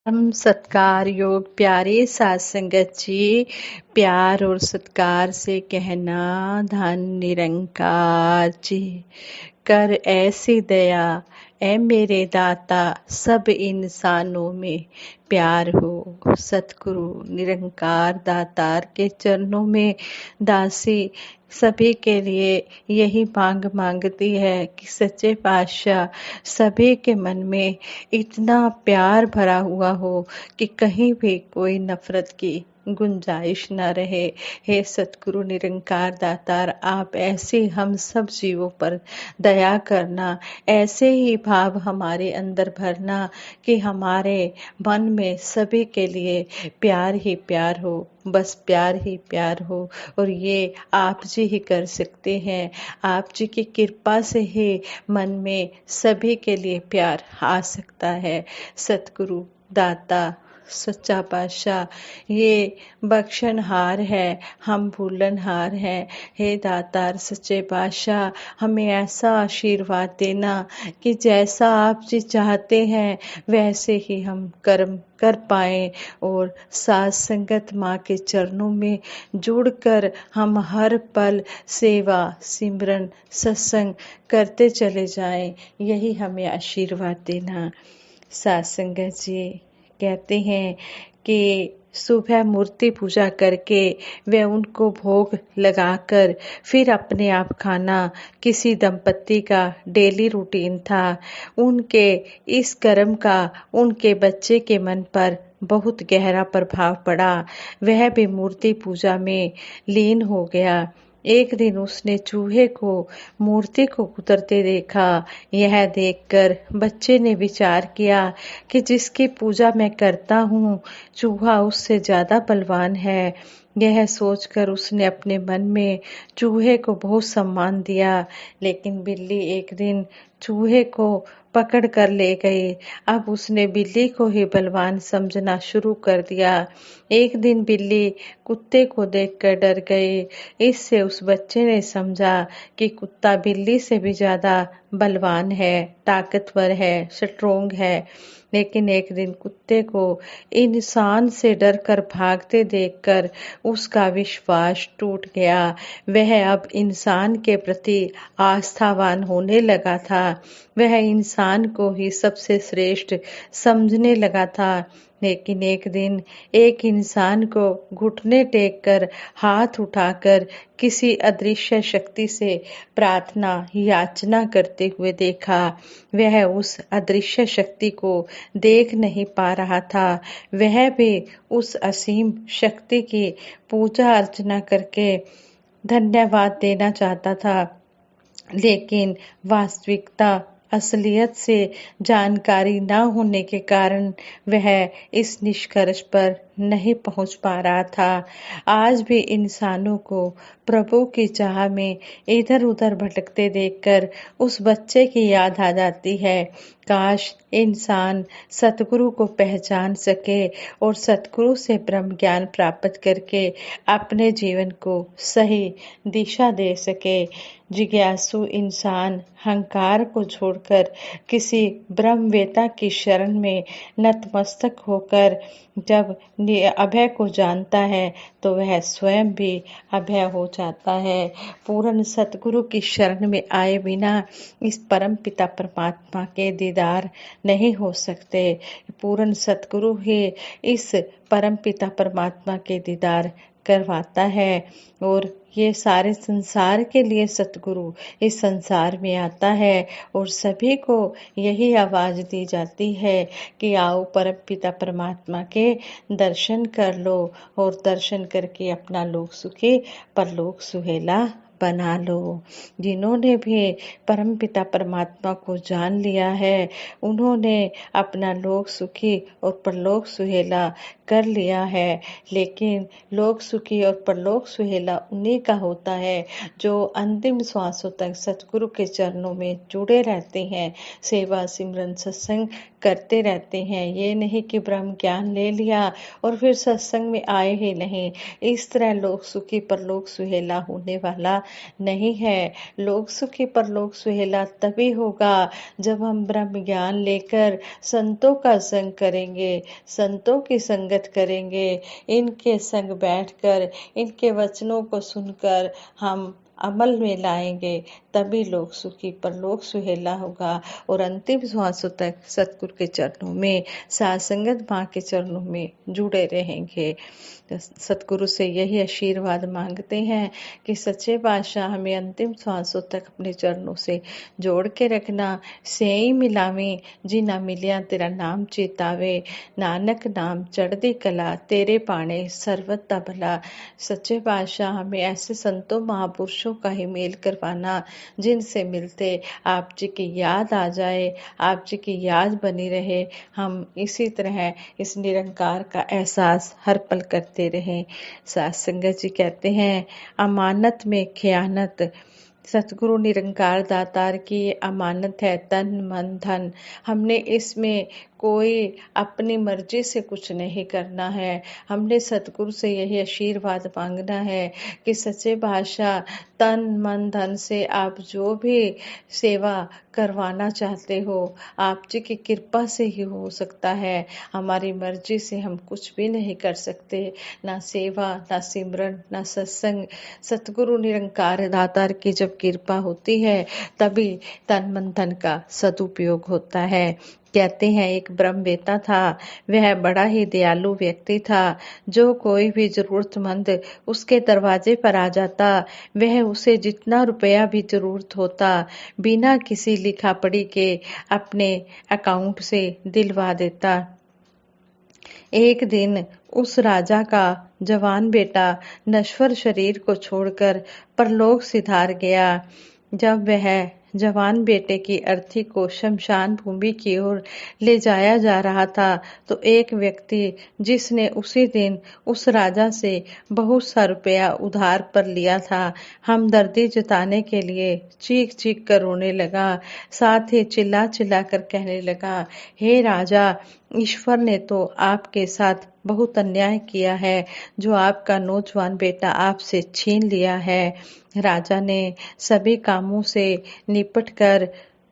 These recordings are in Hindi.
हम सत्कार योग प्यारे साथ संगत जी, प्यार और सत्कार से कहना धन निरंकार जी। कर ऐसी दया ऐ मेरे दाता, सब इंसानों में प्यार हो। सतगुरु निरंकार दातार के चरणों में दासी सभी के लिए यही मांग मांगती है कि सच्चे पातशाह सभी के मन में इतना प्यार भरा हुआ हो कि कहीं भी कोई नफरत की गुंजाइश न रहे। हे सतगुरु निरंकार दातार, आप ऐसे हम सब जीवों पर दया करना, ऐसे ही भाव हमारे अंदर भरना कि हमारे मन में सभी के लिए प्यार ही प्यार हो, बस प्यार ही प्यार हो। और ये आप जी ही कर सकते हैं। आप जी की कृपा से ही मन में सभी के लिए प्यार आ सकता है। सतगुरु दाता सच्चा पातशाह ये बख्शनहार है, हम भूलनहार हैं। हे दातार सच्चे पातशाह, हमें ऐसा आशीर्वाद देना कि जैसा आप जी चाहते हैं वैसे ही हम कर्म कर पाएं और साथ संगत माँ के चरणों में जुड़कर हम हर पल सेवा सिमरन सत्संग करते चले जाएं। यही हमें आशीर्वाद देना। साथ संगत जी कहते हैं कि सुबह मूर्ति पूजा करके वे उनको भोग लगाकर फिर अपने आप खाना किसी दंपत्ति का डेली रूटीन था। उनके इस कर्म का उनके बच्चे के मन पर बहुत गहरा प्रभाव पड़ा। वह भी मूर्ति पूजा में लीन हो गया। एक दिन उसने चूहे को मूर्ति को कुतरते देखा। यह देखकर बच्चे ने विचार किया कि जिसकी पूजा मैं करता हूँ चूहा उससे ज्यादा बलवान है। यह सोचकर उसने अपने मन में चूहे को बहुत सम्मान दिया। लेकिन बिल्ली एक दिन चूहे को पकड़ कर ले गई। अब उसने बिल्ली को ही बलवान समझना शुरू कर दिया। एक दिन बिल्ली कुत्ते को देखकर डर गई। इससे उस बच्चे ने समझा कि कुत्ता बिल्ली से भी ज्यादा बलवान है, ताकतवर है, स्ट्रोंग है। लेकिन एक दिन कुत्ते को इंसान से डरकर भागते देखकर उसका विश्वास टूट गया। वह अब इंसान के प्रति आस्थावान होने लगा था। वह इंसान को ही सबसे श्रेष्ठ समझने लगा था। लेकिन एक दिन एक इंसान को घुटने टेक कर हाथ उठाकर किसी अदृश्य शक्ति से प्रार्थना याचना करते हुए देखा। वह उस अदृश्य शक्ति को देख नहीं पा रहा था। वह भी उस असीम शक्ति की पूजा अर्चना करके धन्यवाद देना चाहता था। लेकिन वास्तविकता असलियत से जानकारी न होने के कारण वह इस निष्कर्ष पर नहीं पहुंच पा रहा था। आज भी इंसानों को प्रभु की चाह में इधर उधर भटकते देखकर उस बच्चे की याद आ जाती है। काश इंसान सतगुरु को पहचान सके और सतगुरु से ब्रह्म ज्ञान प्राप्त करके अपने जीवन को सही दिशा दे सके। जिज्ञासु इंसान अहंकार को छोड़कर किसी ब्रह्मवेता की शरण में नतमस्तक होकर जब अभय को जानता है तो वह स्वयं भी अभय हो जाता है। पूर्ण सतगुरु की शरण में आए बिना इस परम पिता परमात्मा के दीदार नहीं हो सकते। पूर्ण सतगुरु ही इस परम पिता परमात्मा के दीदार करवाता है। और ये सारे संसार के लिए सतगुरु इस संसार में आता है और सभी को यही आवाज दी जाती है कि आओ परम पिता परमात्मा के दर्शन कर लो और दर्शन करके अपना लोक सुखी परलोक सुहेला बना लो। जिन्होंने भी परम पिता परमात्मा को जान लिया है उन्होंने अपना लोक सुखी और परलोक सुहेला कर लिया है। लेकिन लोक सुखी और परलोक सुहेला उन्हीं का होता है जो अंतिम श्वासों तक सतगुरु के चरणों में जुड़े रहते हैं, सेवा सिमरन सत्संग करते रहते हैं। ये नहीं कि ब्रह्म ज्ञान ले लिया और फिर सत्संग में आए ही नहीं। इस तरह लोक सुखी परलोक सुहेला होने वाला नहीं है। लोक सुखी परलोक सुहेला तभी होगा जब हम ब्रह्म ज्ञान लेकर संतों का संग करेंगे, संतों की संगत करेंगे, इनके संग बैठकर इनके वचनों को सुनकर हम अमल में लाएंगे, तभी लोक सुखी परलोक सुहेला होगा और अंतिम श्वासों तक सतगुरु के चरणों में, साथ संगत माँ के चरणों में जुड़े रहेंगे। सतगुरु से यही आशीर्वाद मांगते हैं कि सच्चे पातशाह हमें अंतिम श्वासों तक अपने चरणों से जोड़ के रखना। सेई मिलावे जिना मिलिया तेरा नाम चेतावे, नानक नाम चढ़दी कला तेरे पाने सर्वदा भला। सच्चे पातशाह हमें ऐसे संतों महापुरुषों का ही मेल करवाना जिनसे मिलते आप जी की याद आ जाए, आप जी की याद बनी रहे, हम इसी तरह इस निरंकार का एहसास हर पल करते रहें। साथ संगत जी कहते हैं, अमानत में खयानत, सतगुरु निरंकार दातार की ये अमानत है, तन मन धन। हमने इसमें कोई अपनी मर्जी से कुछ नहीं करना है, हमने सतगुरु से यही आशीर्वाद मांगना है कि सच्चे पातशाह तन मन धन से आप जो भी सेवा करवाना चाहते हो, आप जी की कृपा से ही हो सकता है। हमारी मर्जी से हम कुछ भी नहीं कर सकते, ना सेवा, ना सिमरन, ना सत्संग। सतगुरु निरंकार दातार की जब कृपा होती है तभी तन मन धन का सदुपयोग होता है। कहते हैं एक ब्रह्मवेता था, वह बड़ा ही दयालु व्यक्ति था। जो कोई भी जरूरतमंद उसके दरवाजे पर आ जाता, वह उसे जितना रुपया भी जरूरत होता बिना किसी लिखा पढ़ी के अपने अकाउंट से दिलवा देता। एक दिन उस राजा का जवान बेटा नश्वर शरीर को छोड़कर परलोक सिधार गया। जब वह जवान बेटे की अर्थी को शमशान भूमि की ओर ले जाया जा रहा था तो एक व्यक्ति जिसने उसी दिन उस राजा से बहुत सा रुपया उधार पर लिया था, हमदर्दी जताने के लिए चीख चीख कर रोने लगा। साथ ही चिल्ला चिल्ला कर कहने लगा, हे राजा, ईश्वर ने तो आपके साथ बहुत अन्याय किया है, जो आपका नौजवान बेटा आपसे छीन लिया है। राजा ने सभी कामों से निपटकर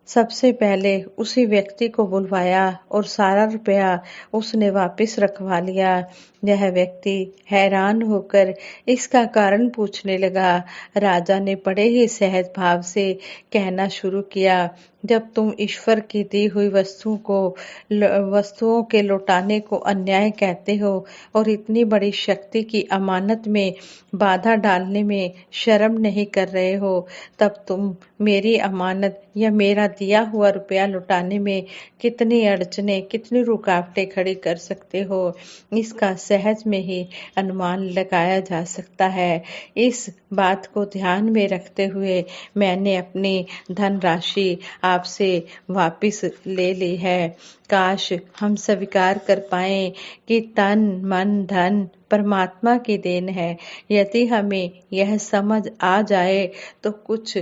सबसे पहले उसी व्यक्ति को बुलवाया और सारा रुपया उसने वापस रखवा लिया। यह व्यक्ति हैरान होकर इसका कारण पूछने लगा। राजा ने बड़े ही सहज भाव से कहना शुरू किया, जब तुम ईश्वर की दी हुई वस्तुओं के लौटाने को अन्याय कहते हो और इतनी बड़ी शक्ति की अमानत में बाधा डालने में शर्म नहीं कर रहे हो, तब तुम मेरी अमानत या मेरा दिया हुआ रुपया लौटाने में कितनी अड़चने, कितनी रुकावटें खड़ी कर सकते हो, इसका सहज में ही अनुमान लगाया जा सकता है। इस बात को ध्यान में रखते हुए मैंने अपनी धनराशि आपसे वापस ले ली है। काश हम स्वीकार कर पाएं कि तन मन धन परमात्मा की देन है। यदि हमें यह समझ आ जाए तो कुछ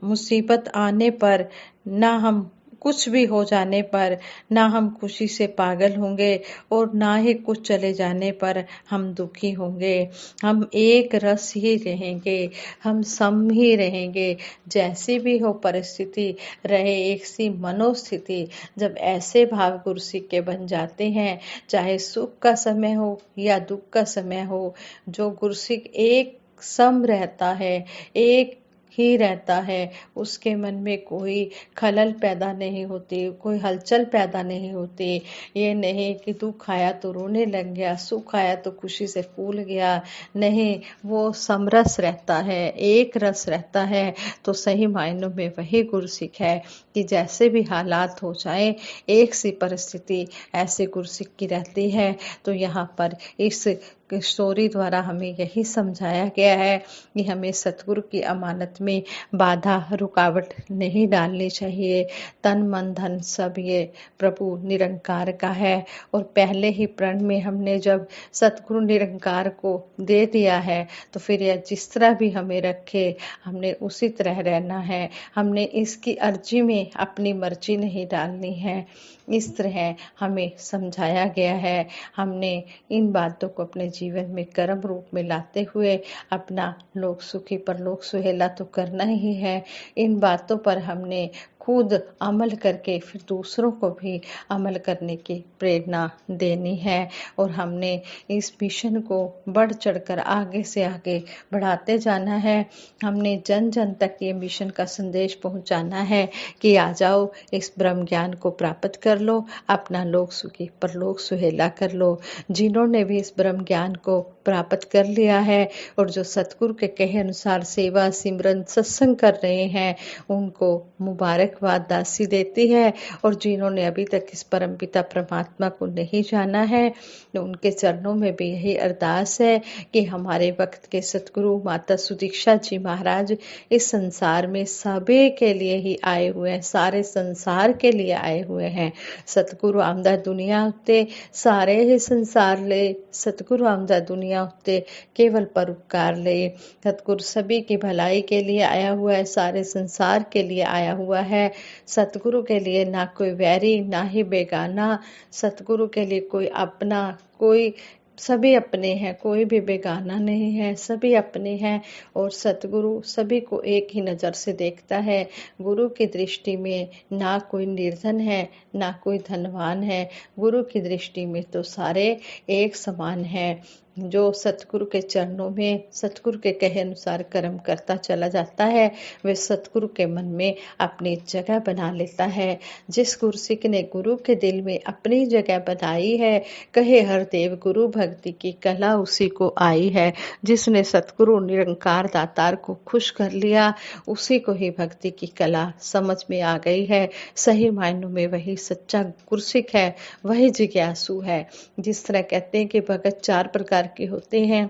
मुसीबत आने पर, ना हम कुछ भी हो जाने पर, ना हम खुशी से पागल होंगे और ना ही कुछ चले जाने पर हम दुखी होंगे। हम एक रस ही रहेंगे, हम सम ही रहेंगे। जैसी भी हो परिस्थिति रहे, एक सी मनोस्थिति, जब ऐसे भाव गुरसिक के बन जाते हैं, चाहे सुख का समय हो या दुख का समय हो, जो गुरसिक एक सम रहता है, एक ही रहता है, उसके मन में कोई खलल पैदा नहीं होती, कोई हलचल पैदा नहीं होती। ये नहीं कि दुख आया तो रोने लग गया, सुख आया तो खुशी से फूल गया, नहीं, वो समरस रहता है, एक रस रहता है। तो सही मायनों में वही गुरसिक है कि जैसे भी हालात हो जाए, एक सी परिस्थिति ऐसे गुरसिक की रहती है। तो यहाँ पर इस स्टोरी द्वारा हमें यही समझाया गया है कि हमें सतगुरु की अमानत में बाधा रुकावट नहीं डालनी चाहिए। तन मन धन सब ये प्रभु निरंकार का है और पहले ही प्रण में हमने जब सतगुरु निरंकार को दे दिया है तो फिर यह जिस तरह भी हमें रखे, हमने उसी तरह रहना है। हमने इसकी अर्जी में अपनी मर्जी नहीं डालनी है। इस तरह हमें समझाया गया है। हमने इन बातों को अपने जीवन में कर्म रूप में लाते हुए अपना लोक सुखी परलोक सुहेला तो करना ही है। इन बातों पर हमने खुद अमल करके फिर दूसरों को भी अमल करने की प्रेरणा देनी है और हमने इस मिशन को बढ़ चढ़कर आगे से आगे बढ़ाते जाना है। हमने जन जन तक ये मिशन का संदेश पहुंचाना है कि आ जाओ, इस ब्रह्म ज्ञान को प्राप्त कर लो, अपना लोक सुखी परलोक सुहेला कर लो। जिन्होंने भी इस ब्रह्म ज्ञान को प्राप्त कर लिया है और जो सतगुरु के कहे अनुसार सेवा सिमरन सत्संग कर रहे हैं, उनको मुबारकबाद दासी देती है। और जिन्होंने अभी तक इस परमपिता परमात्मा को नहीं जाना है, तो उनके चरणों में भी यही अरदास है कि हमारे वक्त के सतगुरु माता सुदीक्षा जी महाराज इस संसार में सभी के लिए ही आए हुए हैं, सारे संसार के लिए आए हुए हैं। सतगुरु आमदा दुनिया उत्ते सारे ही संसार ले, सतगुरु आमदा दुनिया उत्ते केवल परोपकार ले। सतगुरु सभी की भलाई के लिए आया हुआ है, सारे संसार के लिए आया हुआ है। सतगुरु के लिए ना कोई वैरी ना ही बेगाना, सतगुरु के लिए कोई अपना, कोई सभी अपने हैं, कोई भी बेगाना नहीं है, सभी अपने हैं। और सतगुरु सभी को एक ही नज़र से देखता है। गुरु की दृष्टि में ना कोई निर्धन है ना कोई धनवान है, गुरु की दृष्टि में तो सारे एक समान हैं। जो सतगुरु के चरणों में सतगुरु के कहे अनुसार कर्म करता चला जाता है, वे सतगुरु के मन में अपनी जगह बना लेता है। जिस गुरसिक ने गुरु के दिल में अपनी जगह बनाई है, कहे हर देव गुरु भक्ति की कला उसी को आई है। जिसने सतगुरु निरंकार दातार को खुश कर लिया, उसी को ही भक्ति की कला समझ में आ गई है। सही मायनों में वही सच्चा गुरसिक है, वही जिज्ञासु है। जिस तरह कहते हैं कि भगत 4 प्रकार के होते हैं,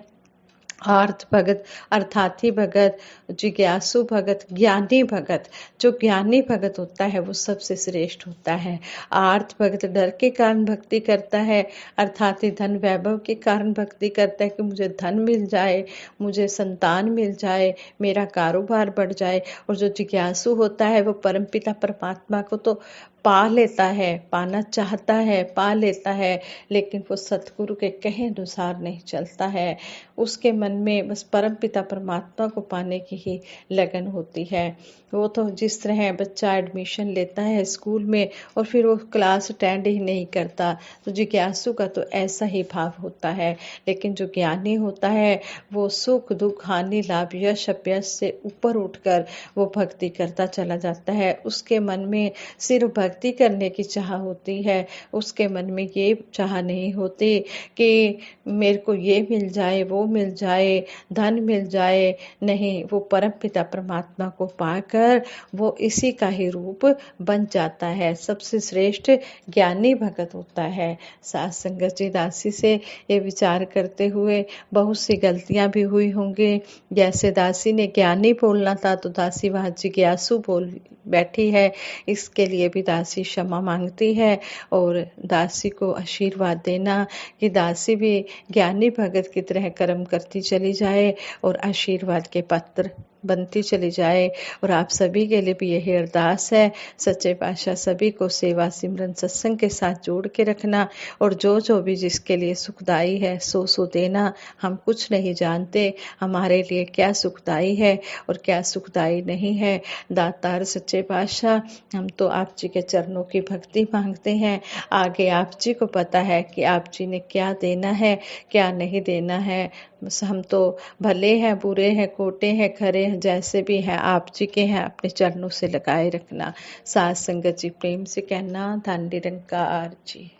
आर्थ भगत, अर्थार्थी भगत, जिज्ञासु भगत, ज्ञानी भगत। जो ज्ञानी भगत होता है वो सबसे श्रेष्ठ होता है। आर्थ भगत डर के कारण भक्ति करता है, अर्थार्थी धन वैभव के कारण भक्ति करता है कि मुझे धन मिल जाए, मुझे संतान मिल जाए, मेरा कारोबार बढ़ जाए। और जो जिज्ञासु होता है वो परमपिता परमात्मा को तो पा लेता है, पाना चाहता है, पा लेता है, लेकिन वो सतगुरु के कहे अनुसार नहीं चलता है। उसके मन में बस परमपिता परमात्मा को पाने की ही लगन होती है। वो तो जिस तरह बच्चा एडमिशन लेता है स्कूल में और फिर वो क्लास अटेंड ही नहीं करता, तो जिज्ञासु का तो ऐसा ही भाव होता है। लेकिन जो ज्ञानी होता है वो सुख दुख हानि लाभ यश अपयश से ऊपर उठकर वो भक्ति करता चला जाता है। उसके मन में सिर्फ भक्ति करने की चाह होती है, उसके मन में ये चाह नहीं होती कि मेरे को ये मिल जाए, वो मिल जाए, धन मिल जाए। नहीं, वो परमपिता परमात्मा को पाकर वो इसी का ही रूप बन जाता है। सबसे श्रेष्ठ ज्ञानी भगत होता है। साथ संगत जी दासी से ये विचार करते हुए बहुत सी गलतियां भी हुई होंगी। जैसे दासी ने ज्ञानी बोलना था तो दासी वहां जिज्ञासु बोल बैठी है, इसके लिए भी दासी क्षमा मांगती है और दासी को आशीर्वाद देना कि दासी भी ज्ञानी भगत की तरह कर्म करती चली जाए और आशीर्वाद के पात्र बनती चली जाए। और आप सभी के लिए भी यही अरदास है, सच्चे पातशाह सभी को सेवा सिमरन सत्संग के साथ जोड़ के रखना और जो भी जिसके लिए सुखदाई है सो देना। हम कुछ नहीं जानते हमारे लिए क्या सुखदाई है और क्या सुखदाई नहीं है। दातार सच्चे पातशाह, हम तो आप जी के चरणों की भक्ति मांगते हैं। आगे आप जी को पता है कि आप जी ने क्या देना है क्या नहीं देना है। बस हम तो भले हैं बुरे हैं कोटे हैं खरे हैं, जैसे भी हैं आप जी के हैं, अपने चरणों से लगाए रखना। साथ संगत जी प्रेम से कहना, धन निरंकार जी।